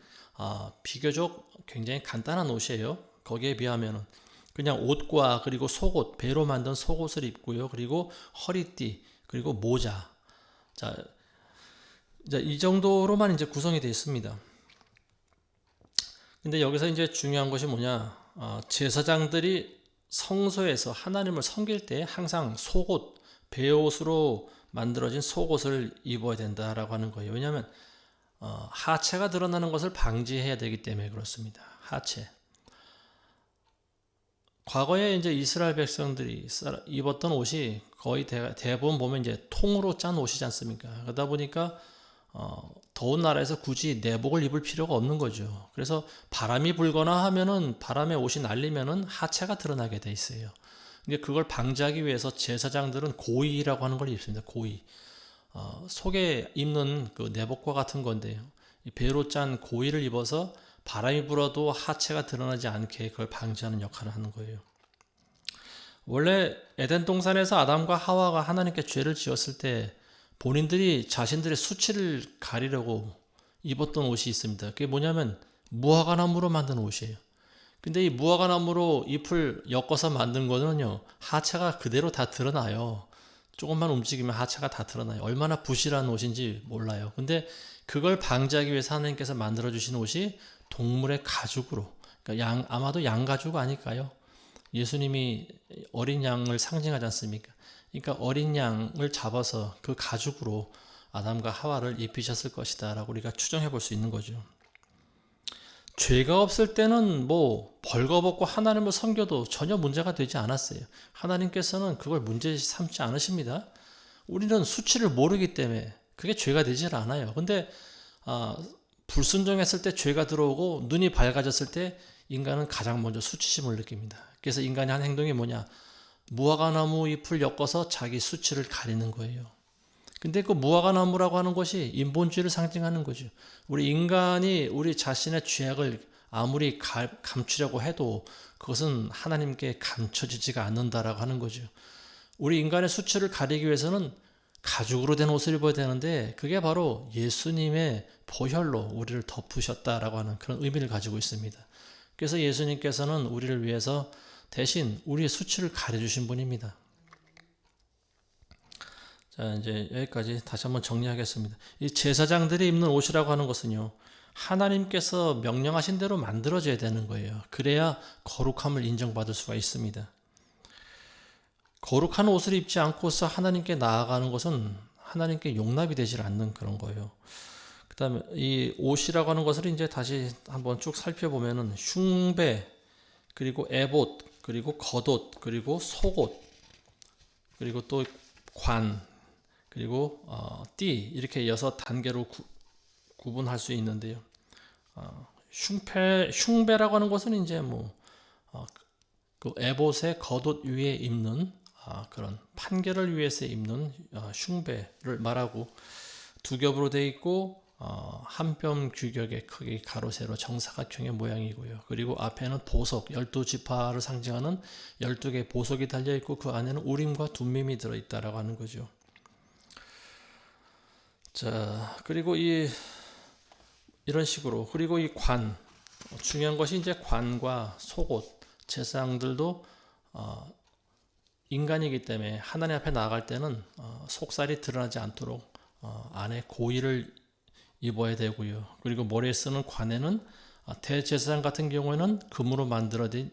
비교적 굉장히 간단한 옷이에요. 거기에 비하면은 그냥 옷과 그리고 속옷, 배로 만든 속옷을 입고요. 그리고 허리띠, 그리고 모자. 자, 이 정도로만 이제 구성이 되어 있습니다. 근데 여기서 이제 중요한 것이 뭐냐? 제사장들이 성소에서 하나님을 섬길 때 항상 속옷, 베옷으로 만들어진 속옷을 입어야 된다라고 하는 거예요. 왜냐하면 하체가 드러나는 것을 방지해야 되기 때문에 그렇습니다. 하체. 과거에 이제 이스라엘 백성들이 입었던 옷이 거의 대부분 보면 이제 통으로 짠 옷이지 않습니까? 그러다 보니까 더운 나라에서 굳이 내복을 입을 필요가 없는 거죠. 그래서 바람이 불거나 하면은 바람에 옷이 날리면은 하체가 드러나게 돼 있어요. 근데 그걸 방지하기 위해서 제사장들은 고이라고 하는 걸 입습니다. 고이. 속에 입는 그 내복과 같은 건데요. 이 배로 짠 고이를 입어서 바람이 불어도 하체가 드러나지 않게 그걸 방지하는 역할을 하는 거예요. 원래 에덴 동산에서 아담과 하와가 하나님께 죄를 지었을 때 본인들이 자신들의 수치를 가리려고 입었던 옷이 있습니다. 그게 뭐냐면 무화과나무로 만든 옷이에요. 근데 이 무화과나무로 잎을 엮어서 만든 거는요, 하체가 그대로 다 드러나요. 조금만 움직이면 하체가 다 드러나요. 얼마나 부실한 옷인지 몰라요. 근데 그걸 방지하기 위해서 하나님께서 만들어주신 옷이 동물의 가죽으로, 그러니까 아마도 양가죽 아닐까요? 예수님이 어린 양을 상징하지 않습니까? 그러니까 어린 양을 잡아서 그 가죽으로 아담과 하와를 입히셨을 것이다 라고 우리가 추정해 볼 수 있는 거죠. 죄가 없을 때는 뭐 벌거벗고 하나님을 섬겨도 전혀 문제가 되지 않았어요. 하나님께서는 그걸 문제 삼지 않으십니다. 우리는 수치를 모르기 때문에 그게 죄가 되질 않아요. 근데 불순종했을 때 죄가 들어오고 눈이 밝아졌을 때 인간은 가장 먼저 수치심을 느낍니다. 그래서 인간이 한 행동이 뭐냐? 무화과나무 잎을 엮어서 자기 수치를 가리는 거예요. 근데 그 무화과나무라고 하는 것이 인본주의를 상징하는 거죠. 우리 인간이 우리 자신의 죄악을 아무리 감추려고 해도 그것은 하나님께 감춰지지가 않는다라고 하는 거죠. 우리 인간의 수치를 가리기 위해서는 가죽으로 된 옷을 입어야 되는데 그게 바로 예수님의 보혈로 우리를 덮으셨다라고 하는 그런 의미를 가지고 있습니다. 그래서 예수님께서는 우리를 위해서 대신 우리의 수치를 가려주신 분입니다. 자, 이제 여기까지 다시 한번 정리하겠습니다. 이 제사장들이 입는 옷이라고 하는 것은요, 하나님께서 명령하신 대로 만들어져야 되는 거예요. 그래야 거룩함을 인정받을 수가 있습니다. 거룩한 옷을 입지 않고서 하나님께 나아가는 것은 하나님께 용납이 되질 않는 그런 거예요. 그 다음에 이 옷이라고 하는 것을 이제 다시 한번 쭉 살펴보면은 흉배, 그리고 에봇, 그리고 겉옷, 그리고 속옷, 그리고 또 관, 그리고 띠, 이렇게 6단계로 구분할 수 있는데요. 흉배라고 하는 것은 이제 그 에봇의 겉옷 위에 입는 그런 판결을 위해서 입는 흉배를 말하고, 두 겹으로 되어 있고 한 뼘 규격의 크기, 가로 세로 정사각형의 모양이고요. 그리고 앞에는 보석, 12지파를 상징하는 12개의 보석이 달려있고 그 안에는 우림과 둠밈이 들어있다라고 하는 거죠. 자, 그리고 이런 식으로, 그리고 이 관, 중요한 것이 이제 관과 속옷, 제사장들도 인간이기 때문에 하나님 앞에 나아갈 때는 속살이 드러나지 않도록 안에 고의를 입어야 되고요. 그리고 머리에 쓰는 관에는 대제사장 같은 경우에는 금으로 만들어진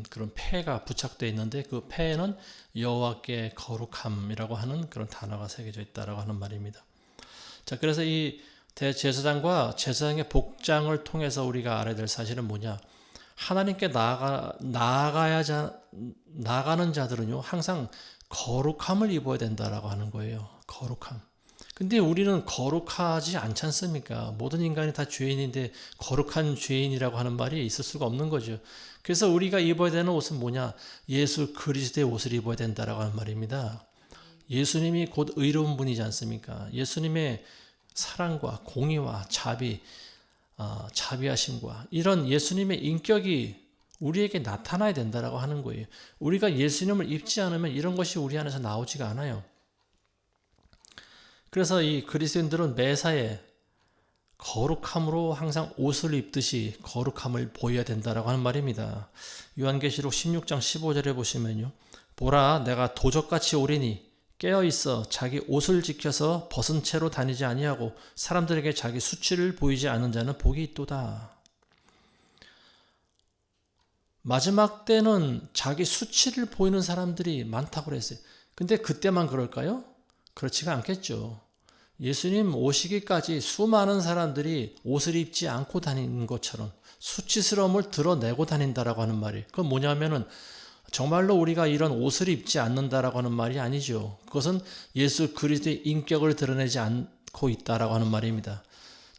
그런 패가 부착되어 있는데 그 패에는 여호와께 거룩함이라고 하는 그런 단어가 새겨져 있다라고 하는 말입니다. 자, 그래서 이 대제사장과 제사장의 복장을 통해서 우리가 알아야 될 사실은 뭐냐? 하나님께 나아가는 자들은요, 항상 거룩함을 입어야 된다라고 하는 거예요. 거룩함. 근데 우리는 거룩하지 않지 않습니까? 모든 인간이 다 죄인인데 거룩한 죄인이라고 하는 말이 있을 수가 없는 거죠. 그래서 우리가 입어야 되는 옷은 뭐냐? 예수 그리스도의 옷을 입어야 된다라고 하는 말입니다. 예수님이 곧 의로운 분이지 않습니까? 예수님의 사랑과 공의와 자비하심과 이런 예수님의 인격이 우리에게 나타나야 된다라고 하는 거예요. 우리가 예수님을 입지 않으면 이런 것이 우리 안에서 나오지가 않아요. 그래서 이 그리스도인들은 매사에 거룩함으로 항상 옷을 입듯이 거룩함을 보여야 된다라고 하는 말입니다. 요한계시록 16장 15절에 보시면요, 보라, 내가 도적같이 오리니 깨어있어 자기 옷을 지켜서 벗은 채로 다니지 아니하고 사람들에게 자기 수치를 보이지 않은 자는 복이 있도다. 마지막 때는 자기 수치를 보이는 사람들이 많다고 그랬어요. 근데 그때만 그럴까요? 그렇지가 않겠죠. 예수님 오시기까지 수많은 사람들이 옷을 입지 않고 다니는 것처럼 수치스러움을 드러내고 다닌다라고 하는 말이에요. 그건 뭐냐면은 정말로 우리가 이런 옷을 입지 않는다라고 하는 말이 아니죠. 그것은 예수 그리스도의 인격을 드러내지 않고 있다라고 하는 말입니다.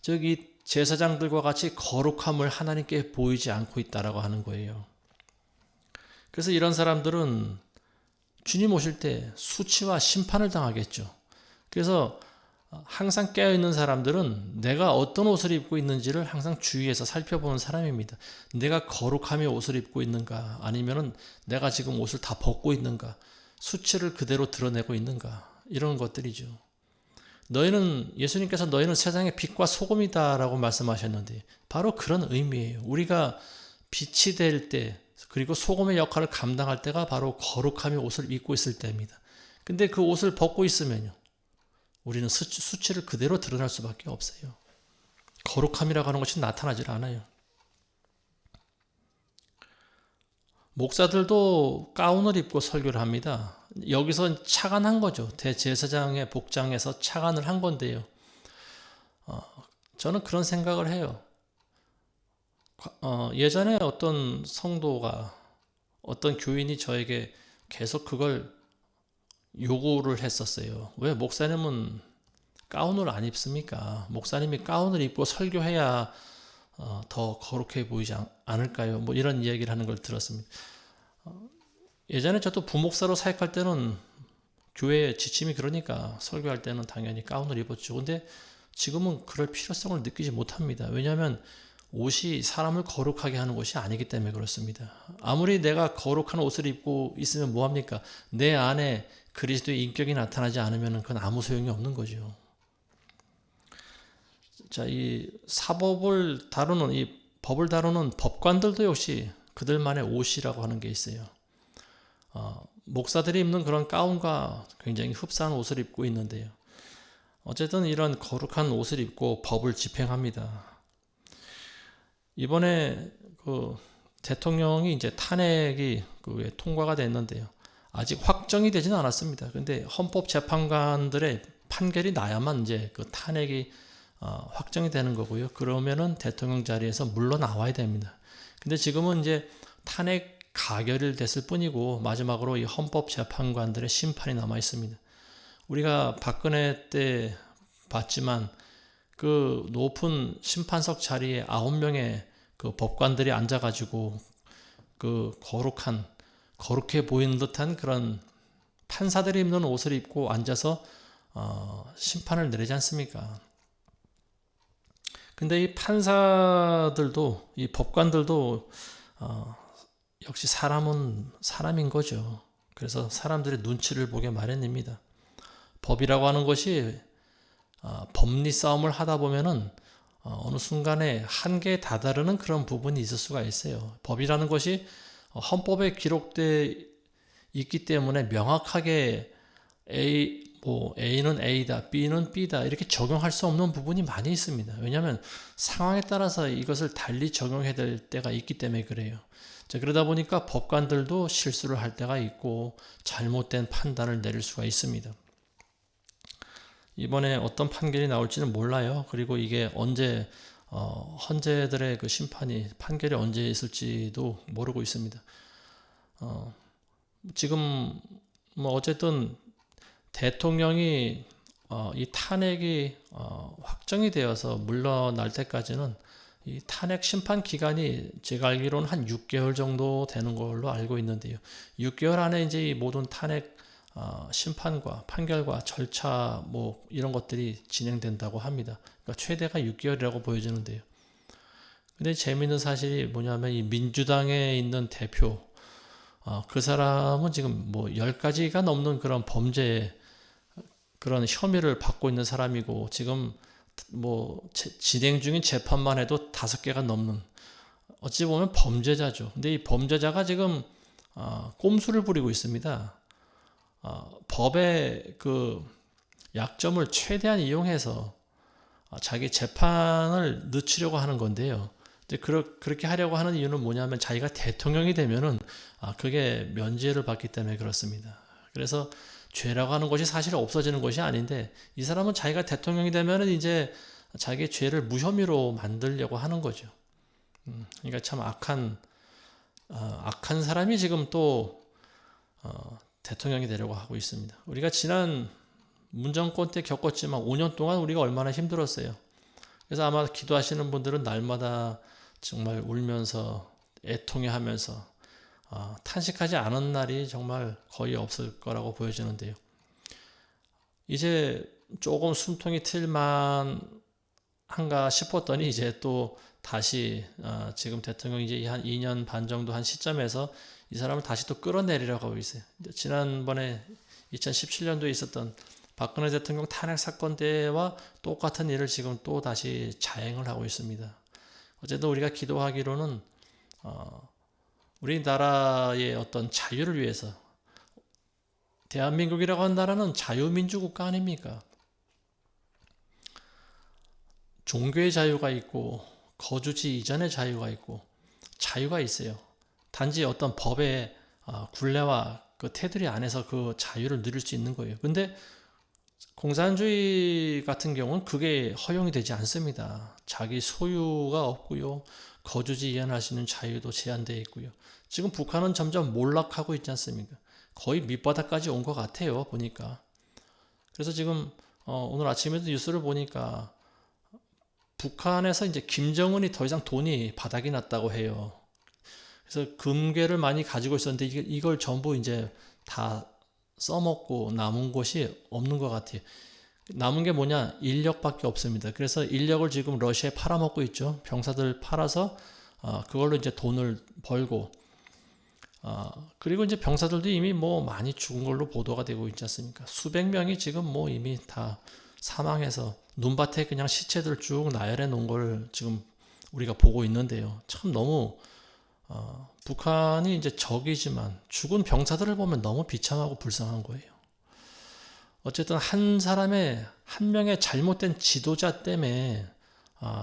즉, 이 제사장들과 같이 거룩함을 하나님께 보이지 않고 있다라고 하는 거예요. 그래서 이런 사람들은 주님 오실 때 수치와 심판을 당하겠죠. 그래서 항상 깨어있는 사람들은 내가 어떤 옷을 입고 있는지를 항상 주위에서 살펴보는 사람입니다. 내가 거룩함의 옷을 입고 있는가, 아니면은 내가 지금 옷을 다 벗고 있는가, 수치를 그대로 드러내고 있는가, 이런 것들이죠. 예수님께서 너희는 세상의 빛과 소금이다라고 말씀하셨는데 바로 그런 의미예요. 우리가 빛이 될 때, 그리고 소금의 역할을 감당할 때가 바로 거룩함의 옷을 입고 있을 때입니다. 근데 그 옷을 벗고 있으면요, 우리는 수치를 그대로 드러날 수밖에 없어요. 거룩함이라고 하는 것이 나타나질 않아요. 목사들도 가운을 입고 설교를 합니다. 여기서 착안한 거죠. 대제사장의 복장에서 착안을 한 건데요. 저는 그런 생각을 해요. 예전에 어떤 성도가, 어떤 교인이 저에게 계속 그걸 요구를 했었어요. 왜 목사님은 가운을 안 입습니까? 목사님이 가운을 입고 설교해야 더 거룩해 보이지 않을까요? 뭐 이런 이야기를 하는 걸 들었습니다. 예전에 저도 부목사로 사역할 때는 교회 지침이 그러니까 설교할 때는 당연히 가운을 입었죠. 근데 지금은 그럴 필요성을 느끼지 못합니다. 왜냐하면 옷이 사람을 거룩하게 하는 것이 아니기 때문에 그렇습니다. 아무리 내가 거룩한 옷을 입고 있으면 뭐합니까? 내 안에 그리스도의 인격이 나타나지 않으면 그건 아무 소용이 없는 거죠. 자, 이 사법을 다루는 이 법을 다루는 법관들도 역시 그들만의 옷이라고 하는 게 있어요. 목사들이 입는 그런 가운과 굉장히 흡사한 옷을 입고 있는데요. 어쨌든 이런 거룩한 옷을 입고 법을 집행합니다. 이번에 그 대통령이 이제 탄핵이 통과가 됐는데요. 아직 확정이 되지는 않았습니다. 근데 헌법재판관들의 판결이 나야만 이제 그 탄핵이 확정이 되는 거고요. 그러면은 대통령 자리에서 물러나와야 됩니다. 근데 지금은 이제 탄핵 가결이 됐을 뿐이고 마지막으로 이 헌법재판관들의 심판이 남아 있습니다. 우리가 박근혜 때 봤지만 그 높은 심판석 자리에 9명의 그 법관들이 앉아가지고 그 거룩해 보이는 듯한 그런 판사들이 입는 옷을 입고 앉아서 심판을 내리지 않습니까? 근데 이 판사들도 이 법관들도 역시 사람은 사람인 거죠. 그래서 사람들의 눈치를 보게 마련입니다. 법이라고 하는 것이 법리 싸움을 하다 보면은 어느 순간에 한계에 다다르는 그런 부분이 있을 수가 있어요. 법이라는 것이 헌법에 기록되어 있기 때문에 명확하게 A는 A다, B는 B다 이렇게 적용할 수 없는 부분이 많이 있습니다. 왜냐하면 상황에 따라서 이것을 달리 적용해야 될 때가 있기 때문에 그래요. 자, 그러다 보니까 법관들도 실수를 할 때가 있고 잘못된 판단을 내릴 수가 있습니다. 이번에 어떤 판결이 나올지는 몰라요. 그리고 이게 언제 헌재들의 그 판결이 언제 있을지도 모르고 있습니다. 지금 뭐 어쨌든 대통령이 이 탄핵이 확정이 되어서 물러날 때까지는 이 탄핵 심판 기간이 제가 알기로는 한 6개월 정도 되는 걸로 알고 있는데요. 6개월 안에 이제 이 모든 탄핵 심판과 판결과 절차 뭐 이런 것들이 진행된다고 합니다. 그러니까 최대가 6개월이라고 보여지는데요. 근데 재미있는 사실이 뭐냐면 이 민주당에 있는 대표 그 사람은 지금 뭐 10가지가 넘는 그런 범죄 그런 혐의를 받고 있는 사람이고 지금 뭐 진행 중인 재판만 해도 5개가 넘는 어찌 보면 범죄자죠. 근데 이 범죄자가 지금 꼼수를 부리고 있습니다. 법의 그 약점을 최대한 이용해서 자기 재판을 늦추려고 하는 건데요. 이제 그렇게 하려고 하는 이유는 뭐냐면 자기가 대통령이 되면은 그게 면죄를 받기 때문에 그렇습니다. 그래서 죄라고 하는 것이 사실 없어지는 것이 아닌데 이 사람은 자기가 대통령이 되면은 이제 자기 죄를 무혐의로 만들려고 하는 거죠. 그러니까 참 악한 사람이 지금 또 대통령이 되려고 하고 있습니다. 우리가 지난 문정권 때 겪었지만 5년 동안 우리가 얼마나 힘들었어요. 그래서 아마 기도하시는 분들은 날마다 정말 울면서 애통해하면서 탄식하지 않은 날이 정말 거의 없을 거라고 보여지는데요. 이제 조금 숨통이 트일만 한가 싶었더니 이제 또 다시 지금 대통령이 이제 한 2년 반 정도 한 시점에서 이 사람을 다시 또 끌어내리려고 하고 있어요. 지난번에 2017년도에 있었던 박근혜 대통령 탄핵 사건 때와 똑같은 일을 지금 또 다시 자행을 하고 있습니다. 어쨌든 우리가 기도하기로는 우리나라의 어떤 자유를 위해서 대한민국이라고 하는 나라는 자유민주국가 아닙니까? 종교의 자유가 있고 거주지 이전의 자유가 있고 자유가 있어요. 단지 어떤 법의 굴레와 그 테두리 안에서 그 자유를 누릴 수 있는 거예요. 근데 공산주의 같은 경우는 그게 허용이 되지 않습니다. 자기 소유가 없고요. 거주지 이전할 수 있는 자유도 제한되어 있고요. 지금 북한은 점점 몰락하고 있지 않습니까? 거의 밑바닥까지 온 것 같아요. 보니까. 그래서 지금 오늘 아침에도 뉴스를 보니까 북한에서 이제 김정은이 더 이상 돈이 바닥이 났다고 해요. 그래서 금괴를 많이 가지고 있었는데 이걸 전부 이제 다 써먹고 남은 것이 없는 것 같아요. 남은 게 뭐냐? 인력밖에 없습니다. 그래서 인력을 지금 러시아에 팔아먹고 있죠. 병사들 팔아서 그걸로 이제 돈을 벌고 그리고 이제 병사들도 이미 뭐 많이 죽은 걸로 보도가 되고 있지 않습니까? 수백 명이 지금 뭐 이미 다 사망해서 눈밭에 그냥 시체들 쭉 나열해 놓은 걸 지금 우리가 보고 있는데요. 참 너무 북한이 이제 적이지만 죽은 병사들을 보면 너무 비참하고 불쌍한 거예요. 어쨌든 한 명의 잘못된 지도자 때문에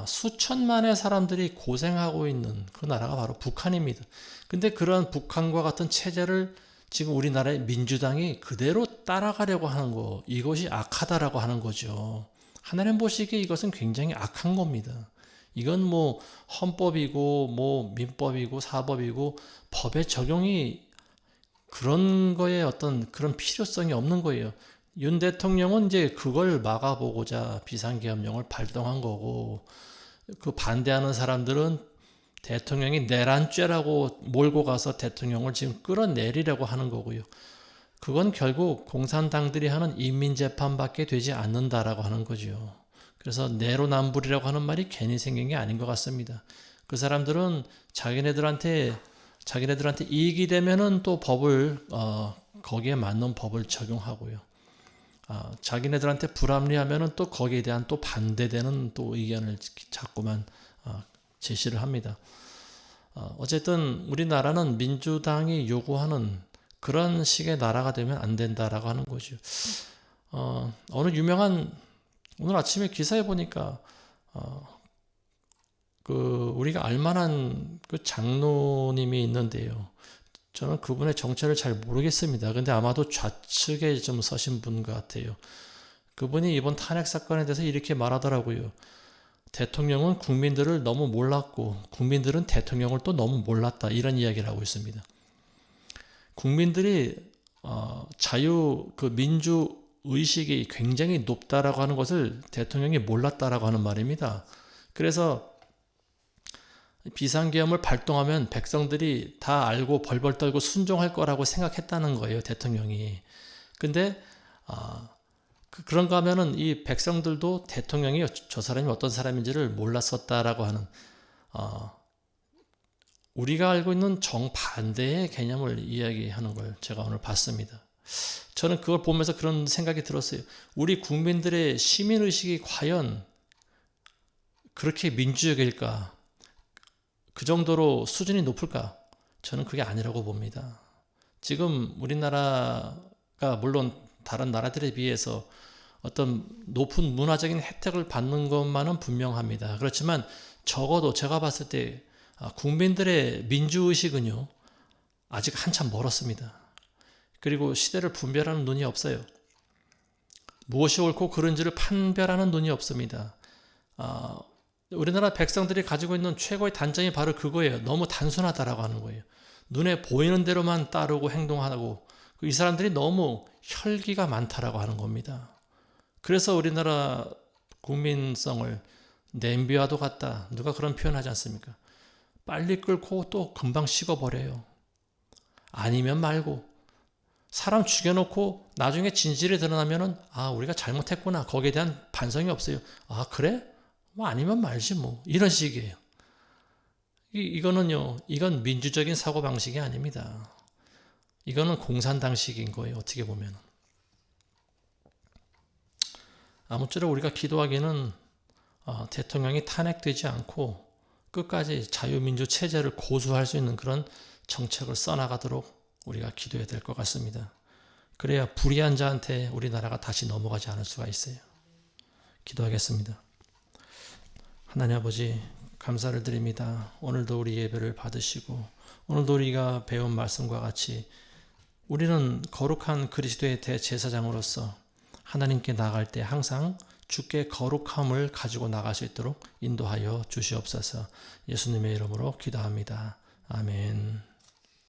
수천만의 사람들이 고생하고 있는 그 나라가 바로 북한입니다. 근데 그런 북한과 같은 체제를 지금 우리나라의 민주당이 그대로 따라가려고 하는 거, 이것이 악하다라고 하는 거죠. 하나님 보시기에 이것은 굉장히 악한 겁니다. 이건 뭐 헌법이고 뭐 민법이고 사법이고 법의 적용이 그런 거에 어떤 그런 필요성이 없는 거예요. 윤 대통령은 이제 그걸 막아보고자 비상계엄령을 발동한 거고, 그 반대하는 사람들은 대통령이 내란죄라고 몰고 가서 대통령을 지금 끌어내리려고 하는 거고요. 그건 결국 공산당들이 하는 인민재판밖에 되지 않는다라고 하는 거죠. 그래서 내로남불이라고 하는 말이 괜히 생긴 게 아닌 것 같습니다. 그 사람들은 자기네들한테 이익이 되면은 또 법을 거기에 맞는 법을 적용하고요. 자기네들한테 불합리하면은 또 거기에 대한 또 반대되는 또 의견을 자꾸만 제시를 합니다. 어쨌든 우리나라는 민주당이 요구하는 그런 식의 나라가 되면 안 된다라고 하는 거죠. 어느 유명한 오늘 아침에 기사에 보니까 우리가 알만한 그 장로님이 있는데요. 저는 그분의 정체를 잘 모르겠습니다. 근데 아마도 좌측에 좀 서신 분 같아요. 그분이 이번 탄핵 사건에 대해서 이렇게 말하더라고요. 대통령은 국민들을 너무 몰랐고 국민들은 대통령을 또 너무 몰랐다, 이런 이야기를 하고 있습니다. 국민들이 민주 의식이 굉장히 높다라고 하는 것을 대통령이 몰랐다라고 하는 말입니다. 그래서 비상계엄을 발동하면 백성들이 다 알고 벌벌 떨고 순종할 거라고 생각했다는 거예요, 대통령이. 근데 그런가 하면은 이 백성들도 대통령이 저 사람이 어떤 사람인지를 몰랐었다라고 하는 우리가 알고 있는 정반대의 개념을 이야기하는 걸 제가 오늘 봤습니다. 저는 그걸 보면서 그런 생각이 들었어요. 우리 국민들의 시민의식이 과연 그렇게 민주적일까? 그 정도로 수준이 높을까? 저는 그게 아니라고 봅니다. 지금 우리나라가 물론 다른 나라들에 비해서 어떤 높은 문화적인 혜택을 받는 것만은 분명합니다. 그렇지만 적어도 제가 봤을 때 국민들의 민주의식은요, 아직 한참 멀었습니다. 그리고 시대를 분별하는 눈이 없어요. 무엇이 옳고 그른지를 판별하는 눈이 없습니다. 우리나라 백성들이 가지고 있는 최고의 단점이 바로 그거예요. 너무 단순하다라고 하는 거예요. 눈에 보이는 대로만 따르고 행동하고, 이 사람들이 너무 혈기가 많다라고 하는 겁니다. 그래서 우리나라 국민성을 냄비와도 같다, 누가 그런 표현하지 않습니까? 빨리 끓고 또 금방 식어버려요. 아니면 말고, 사람 죽여놓고 나중에 진실이 드러나면은 우리가 잘못했구나, 거기에 대한 반성이 없어요. 그래? 뭐 아니면 말지 뭐, 이런 식이에요. 이건 민주적인 사고방식이 아닙니다. 이거는 공산당식인 거예요, 어떻게 보면. 아무쪼록 우리가 기도하기는 대통령이 탄핵되지 않고 끝까지 자유민주 체제를 고수할 수 있는 그런 정책을 써나가도록 우리가 기도해야 될 것 같습니다. 그래야 불의한 자한테 우리나라가 다시 넘어가지 않을 수가 있어요. 기도하겠습니다. 하나님 아버지, 감사를 드립니다. 오늘도 우리 예배를 받으시고 오늘도 우리가 배운 말씀과 같이 우리는 거룩한 그리스도의 대제사장으로서 하나님께 나갈 때 항상 주께 거룩함을 가지고 나갈 수 있도록 인도하여 주시옵소서. 예수님의 이름으로 기도합니다. 아멘.